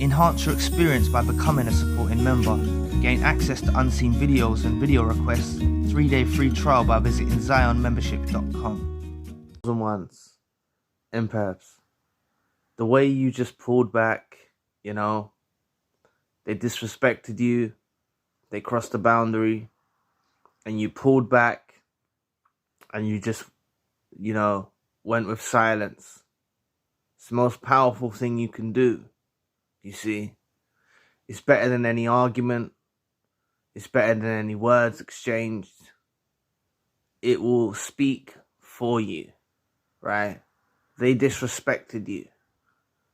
Enhance your experience by becoming a supporting member. Gain access to unseen videos and video requests. 3-day free trial by visiting zionmembership.com. Ones, empaths, the way you just pulled back, they disrespected you, they crossed the boundary, and you pulled back, and you just, went with silence. It's the most powerful thing you can do. You see, it's better than any argument. It's better than any words exchanged. It will speak for you, right? They disrespected you.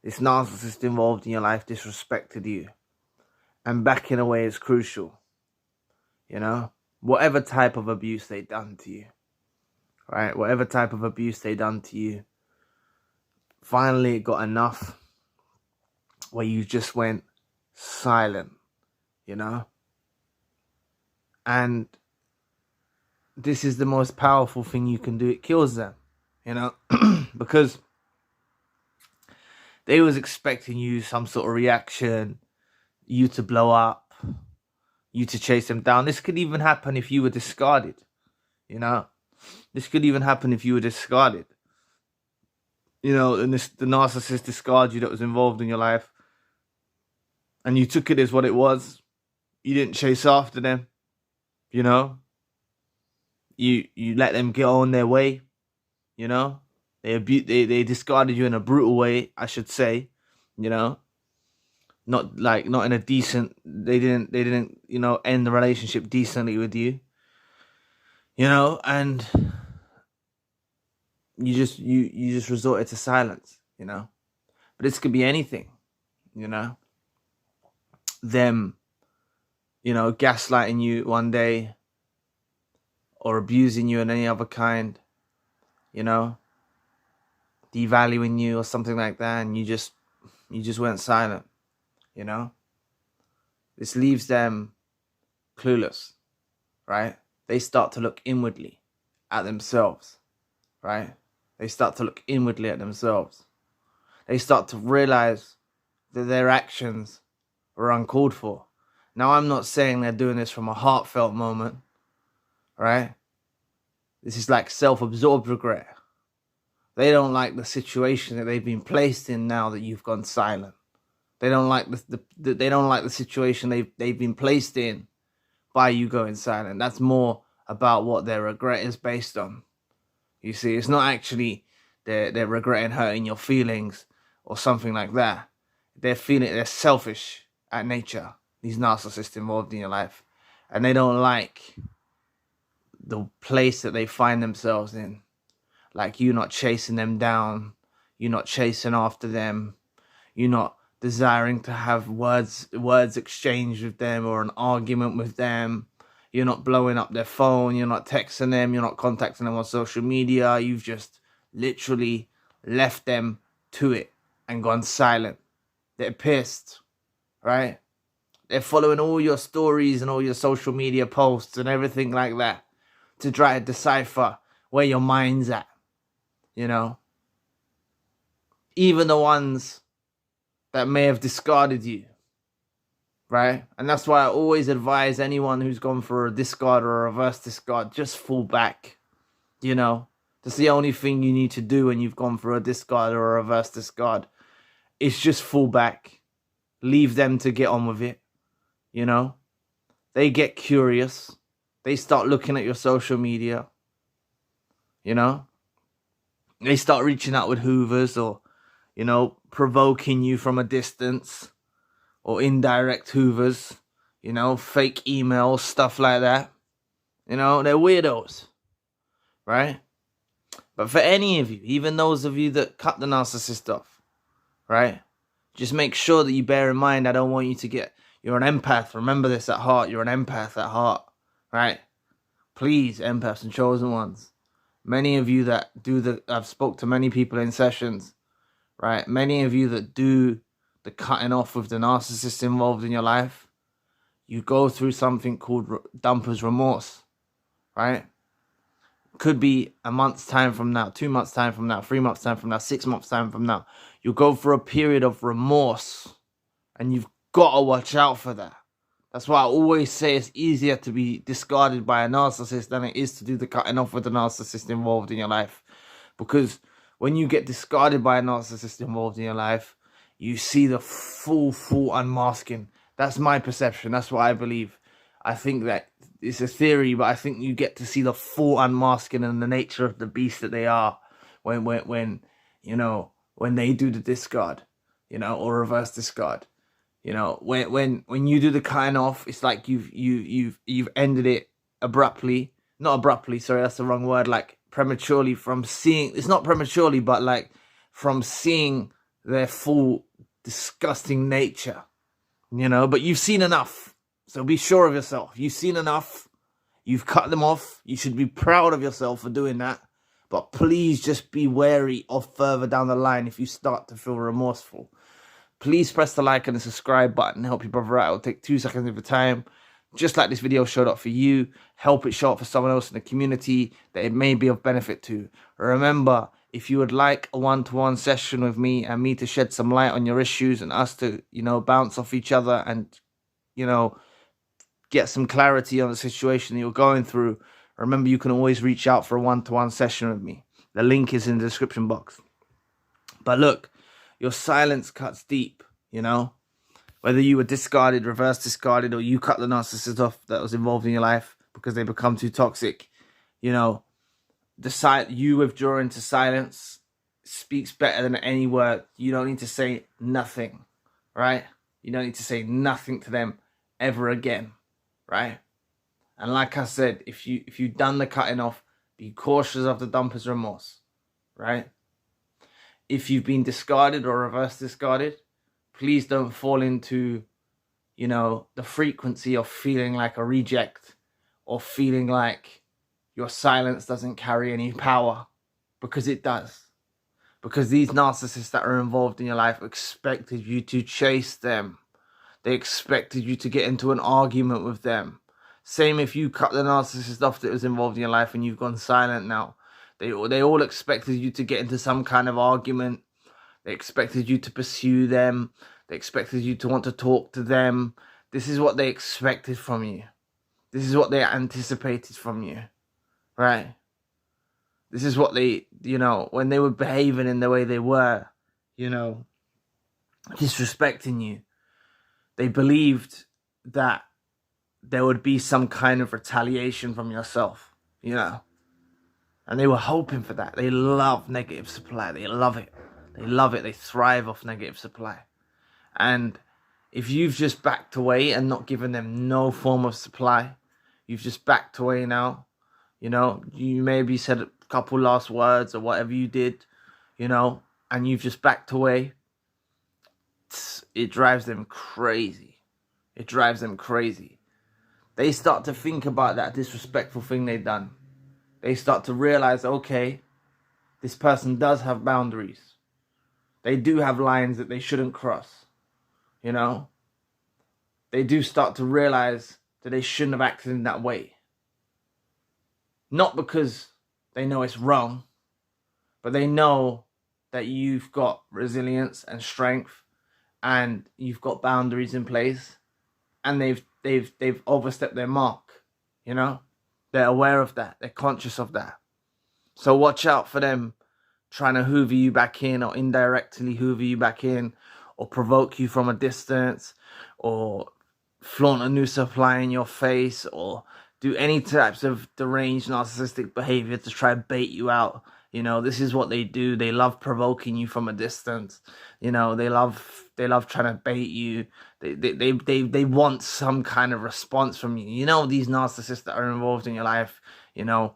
This narcissist involved in your life disrespected you. And backing away is crucial. Whatever type of abuse they done to you, right? Whatever type of abuse they done to you, finally it got enough where you just went silent, And this is the most powerful thing you can do. It kills them, because they was expecting you some sort of reaction, you to blow up, you to chase them down. This could even happen if you were discarded, This could even happen if you were discarded. And the narcissist discarded you that was involved in your life. And you took it as what it was. You didn't chase after them. You let them get on their way. They discarded you in a brutal way, I should say. Not in a decent. They didn't end the relationship decently with you. And you just resorted to silence. But this could be anything. Them, gaslighting you one day, or abusing you in any other kind, devaluing you or something like that, and you just went silent, This leaves them clueless, right? They start to look inwardly at themselves, right? They start to look inwardly at themselves. They start to realize that their actions were uncalled for. Now, I'm not saying they're doing this from a heartfelt moment, right? This is like self-absorbed regret. They don't like the situation that they've been placed in now that you've gone silent. They don't like they don't like the situation they've been placed in by you going silent. That's more about what their regret is based on. You see, it's not actually they're regretting hurting your feelings or something like that. They're selfish at nature, these narcissists involved in your life. And they don't like the place that they find themselves in. Like, you're not chasing them down. You're not chasing after them. You're not desiring to have words exchanged with them or an argument with them. You're not blowing up their phone. You're not texting them. You're not contacting them on social media. You've just literally left them to it and gone silent. They're pissed, right? They're following all your stories and all your social media posts and everything like that to try to decipher where your mind's at, Even the ones that may have discarded you, right? And that's why I always advise anyone who's gone for a discard or a reverse discard, just fall back, That's the only thing you need to do when you've gone for a discard or a reverse discard. It's just fall back. Leave them to get on with it, They get curious. They start looking at your social media, They start reaching out with hoovers or, provoking you from a distance, or indirect hoovers, fake emails, stuff like that. They're weirdos, right? But for any of you, even those of you that cut the narcissist off, right? Just make sure that you bear in mind, I don't want you to you're an empath. Remember this at heart. You're an empath at heart, right? Please, empaths and chosen ones. Many of you that I've spoke to many people in sessions, right? Many of you that do the cutting off with the narcissist involved in your life, you go through something called dumper's remorse, right? Could be a month's time from now, 2 months' time from now, 3 months' time from now, 6 months' time from now. You'll go for a period of remorse, And you've got to watch out for that. That's why I always say it's easier to be discarded by a narcissist than it is to do the cutting off with a narcissist involved in your life. Because when you get discarded by a narcissist involved in your life, you see the full unmasking. That's my perception. That's what I believe. I think that it's a theory, but I think you get to see the full unmasking and the nature of the beast that they are when you know, when they do the discard, you know, or reverse discard. You know, when you do the cutting off, it's like you've ended it abruptly. Not abruptly, sorry, that's the wrong word. Like prematurely from seeing. It's not prematurely, but like from seeing their full disgusting nature. You know, but you've seen enough. So be sure of yourself. You've seen enough. You've cut them off. You should be proud of yourself for doing that. But please just be wary of further down the line if you start to feel remorseful. Please press the like and the subscribe button. Help your brother out. It'll take 2 seconds of your time. Just like this video showed up for you. Help it show up for someone else in the community that it may be of benefit to. Remember, if you would like a one-to-one session with me and me to shed some light on your issues and us to, you know, bounce off each other and, you know, get some clarity on the situation that you're going through, remember you can always reach out for a one-to-one session with me. The link is in the description box. But look, your silence cuts deep, you know? Whether you were discarded, reverse discarded, or you cut the narcissist off that was involved in your life because they become too toxic, you know, you withdrawing to silence speaks better than any word. You don't need to say nothing, right? You don't need to say nothing to them ever again, right? And like I said, if you've done the cutting off, be cautious of the dumper's remorse, right? If you've been discarded or reverse discarded, please don't fall into, you know, the frequency of feeling like a reject or feeling like your silence doesn't carry any power, because it does. Because these narcissists that are involved in your life expected you to chase them. They expected you to get into an argument with them. Same if you cut the narcissist off that was involved in your life and you've gone silent now. They all expected you to get into some kind of argument. They expected you to pursue them. They expected you to want to talk to them. This is what they expected from you. This is what they anticipated from you, right? This is what they, you know, when they were behaving in the way they were, you know, disrespecting you. They believed that there would be some kind of retaliation from yourself, you know. And they were hoping for that. They love negative supply. They love it. They love it. They thrive off negative supply. And if you've just backed away and not given them no form of supply, you've just backed away now, you know, you maybe said a couple last words or whatever you did, you know, and you've just backed away, it drives them crazy. It drives them crazy. They start to think about that disrespectful thing they've done. They start to realize, okay, this person does have boundaries. They do have lines that they shouldn't cross, you know. They do start to realize that they shouldn't have acted in that way. Not because they know it's wrong, but they know that you've got resilience and strength and you've got boundaries in place, and they've overstepped their mark, you know. They're aware of that. They're conscious of that. So watch out for them trying to hoover you back in, or indirectly hoover you back in, or provoke you from a distance, or flaunt a new supply in your face, or do any types of deranged narcissistic behavior to try to bait you out. You know, this is what they do. They love provoking you from a distance. You know, they love trying to bait you. They want some kind of response from you. You know, these narcissists that are involved in your life, you know,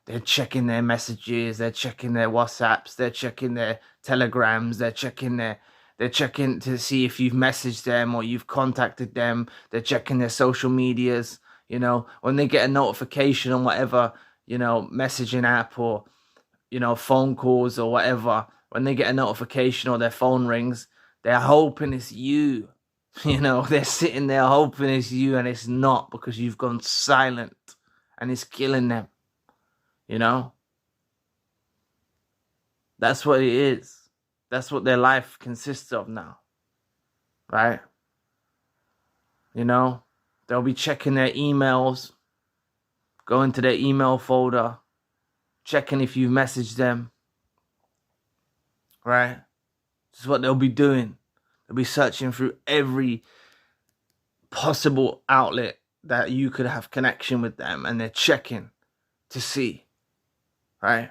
they're checking their messages, they're checking their WhatsApps, they're checking their Telegrams, they're checking to see if you've messaged them or you've contacted them. They're checking their social medias. You know, when they get a notification on whatever, you know, messaging app or, you know, phone calls or whatever, when they get a notification or their phone rings, they're hoping it's you. You know, they're sitting there hoping it's you, and it's not, because you've gone silent and it's killing them. You know? That's what it is. That's what their life consists of now. Right? You know, they'll be checking their emails, going to their email folder, checking if you've messaged them, right? This is what they'll be doing. They'll be searching through every possible outlet that you could have connection with them, and they're checking to see, right?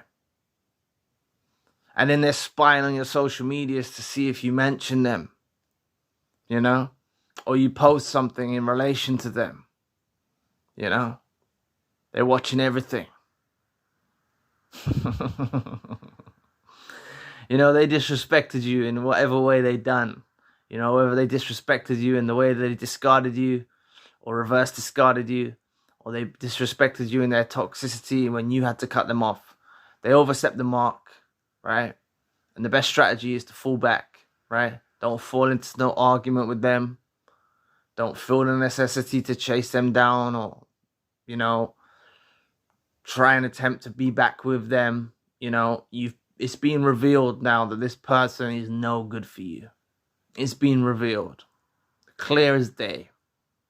And then they're spying on your social medias to see if you mention them, you know, or you post something in relation to them, you know. They're watching everything. You know, they disrespected you in whatever way they done. You know, whether they disrespected you in the way they discarded you, or reverse discarded you, or they disrespected you in their toxicity when you had to cut them off. They overstepped the mark, right? And the best strategy is to fall back, right? Don't fall into no argument with them. Don't feel the necessity to chase them down, or, you know, try and attempt to be back with them. You know, it's been revealed now that this person is no good for you. It's been revealed, clear as day,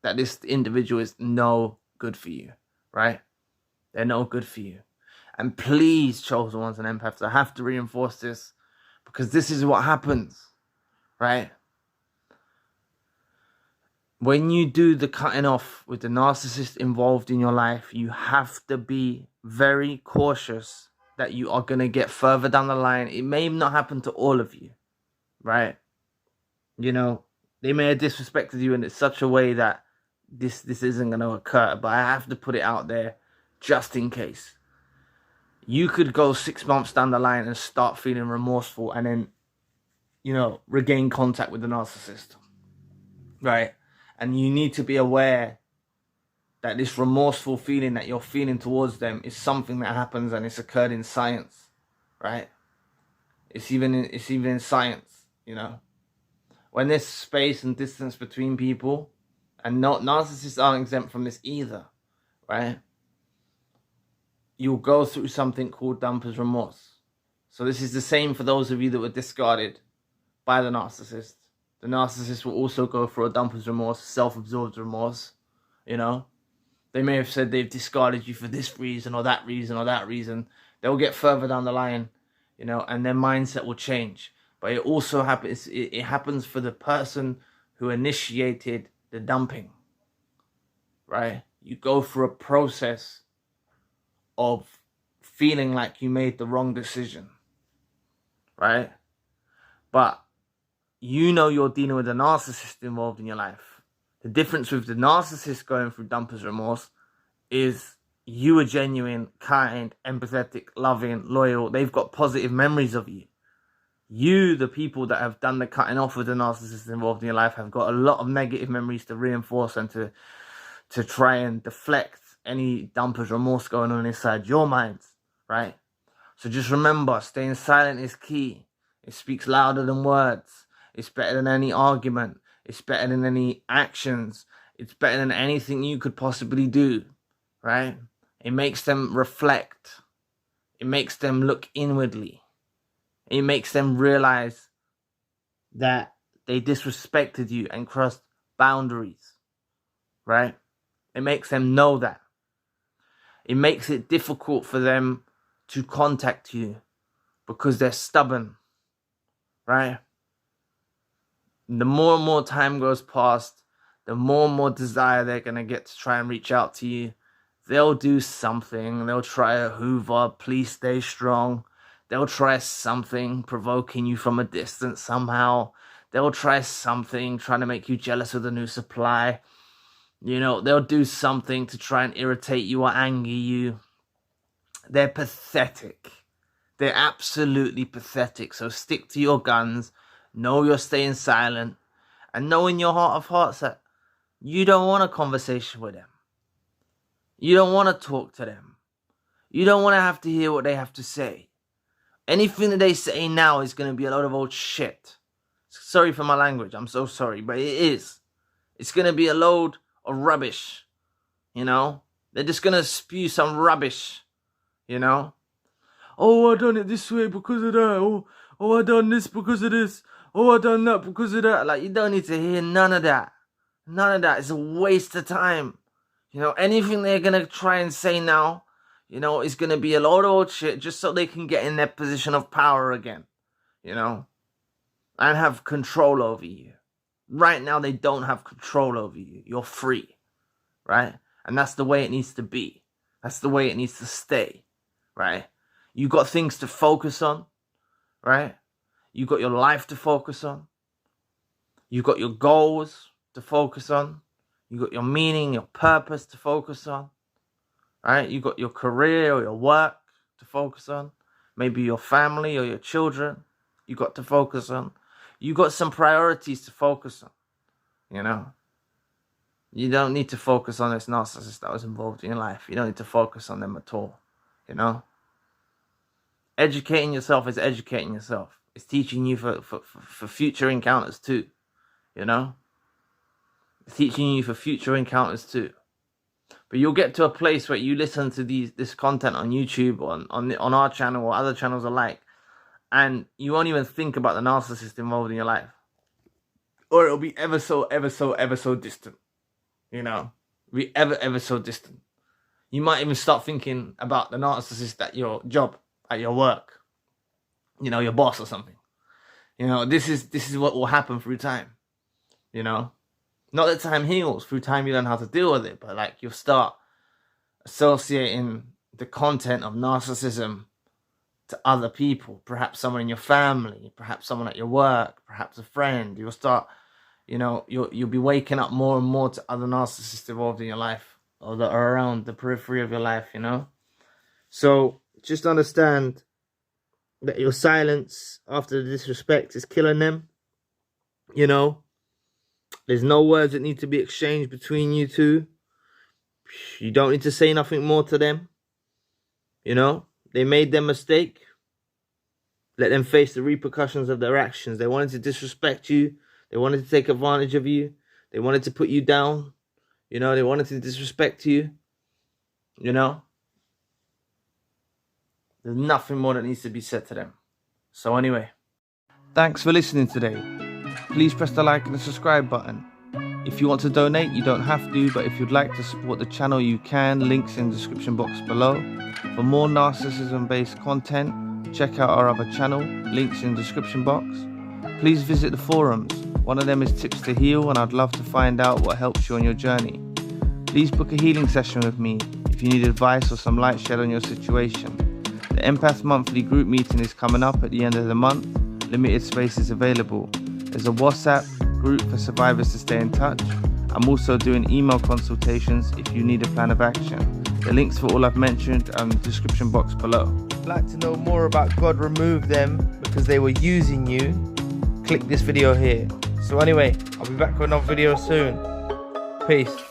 that this individual is no good for you, right? They're no good for you. And please, chosen ones and empaths, I have to reinforce this, because this is what happens, right? When you do the cutting off with the narcissist involved in your life, you have to be very cautious that you are going to get further down the line. It may not happen to all of you, right? You know, they may have disrespected you in such a way that this isn't going to occur, but I have to put it out there just in case. You could go 6 months down the line and start feeling remorseful, and then, you know, regain contact with the narcissist, right? And you need to be aware that this remorseful feeling that you're feeling towards them is something that happens, and it's occurred in science, right? It's even in science, you know. When there's space and distance between people, and narcissists aren't exempt from this either, right? You'll go through something called dumper's remorse. So this is the same for those of you that were discarded by the narcissist. The narcissist will also go through a dumper's remorse, self-absorbed remorse, you know. They may have said they've discarded you for this reason or that reason or that reason. They'll get further down the line, you know, and their mindset will change. But it also happens, it happens for the person who initiated the dumping, right? You go through a process of feeling like you made the wrong decision, right? But you know you're dealing with a narcissist involved in your life. The difference with the narcissist going through dumper's remorse is you are genuine, kind, empathetic, loving, loyal. They've got positive memories of you. You, the people that have done the cutting off with the narcissist involved in your life, have got a lot of negative memories to reinforce and to try and deflect any dumper's remorse going on inside your minds, right? So just remember, staying silent is key. It speaks louder than words. It's better than any argument. It's better than any actions. It's better than anything you could possibly do, right? It makes them reflect. It makes them look inwardly. It makes them realize that they disrespected you and crossed boundaries, right? It makes them know that. It makes it difficult for them to contact you because they're stubborn, right? The more and more time goes past, the more and more desire they're going to get to try and reach out to you. They'll do something. They'll try a hoover, please stay strong. They'll try something, provoking you from a distance somehow. They'll try something, trying to make you jealous of the new supply. You know, they'll do something to try and irritate you or anger you. They're pathetic. They're absolutely pathetic. So stick to your guns. Know you're staying silent. And know in your heart of hearts that you don't want a conversation with them. You don't want to talk to them. You don't want to have to hear what they have to say. Anything that they say now is going to be a load of old shit. Sorry for my language. I'm so sorry. But it is. It's going to be a load of rubbish. You know? They're just going to spew some rubbish. You know? Oh, I done it this way because of that. Oh, I done this because of this. Oh, I done that because of that. Like, you don't need to hear none of that. None of that. It's a waste of time. You know, anything they're going to try and say now, you know, is going to be a load of old shit just so they can get in their position of power again, you know, and have control over you. Right now, they don't have control over you. You're free, right? And that's the way it needs to be. That's the way it needs to stay, right? You got things to focus on, right? You got your life to focus on. You got your goals to focus on. You got your meaning, your purpose to focus on, right? You got your career or your work to focus on. Maybe your family or your children you got to focus on. You got some priorities to focus on, you know? You don't need to focus on this narcissist that was involved in your life. You don't need to focus on them at all, you know? Educating yourself is educating yourself. It's teaching you for future encounters too, you know? It's teaching you for future encounters too. But you'll get to a place where you listen to this content on YouTube, on our channel or other channels alike, and you won't even think about the narcissist involved in your life. Or it'll be ever so distant. You know? It'll be ever so distant. You might even start thinking about the narcissist at your job, at your work. You know, your boss or something. You know, this is what will happen through time. You know? Not that time heals. Through time you learn how to deal with it. But like you'll start associating the content of narcissism to other people. Perhaps someone in your family. Perhaps someone at your work. Perhaps a friend. You'll start, you know, you'll be waking up more and more to other narcissists involved in your life. Or that are around the periphery of your life, you know. So just understand that your silence after the disrespect is killing them. You know. There's no words that need to be exchanged between you two. You don't need to say nothing more to them. You know, they made their mistake. Let them face the repercussions of their actions. They wanted to disrespect you. They wanted to take advantage of you. They wanted to put you down. You know, they wanted to disrespect you. You know, there's nothing more that needs to be said to them. So anyway, thanks for listening today. Please press the like and the subscribe button. If you want to donate, you don't have to, but if you'd like to support the channel, you can. Links in the description box below. For more narcissism-based content, check out our other channel. Links in the description box. Please visit the forums. One of them is Tips to Heal, and I'd love to find out what helps you on your journey. Please book a healing session with me if you need advice or some light shed on your situation. The Empath Monthly group meeting is coming up at the end of the month. Limited space is available. There's a WhatsApp group for survivors to stay in touch. I'm also doing email consultations if you need a plan of action. The links for all I've mentioned are in the description box below. If you'd like to know more about God Remove Them because they were using you, click this video here. So anyway, I'll be back with another video soon. Peace.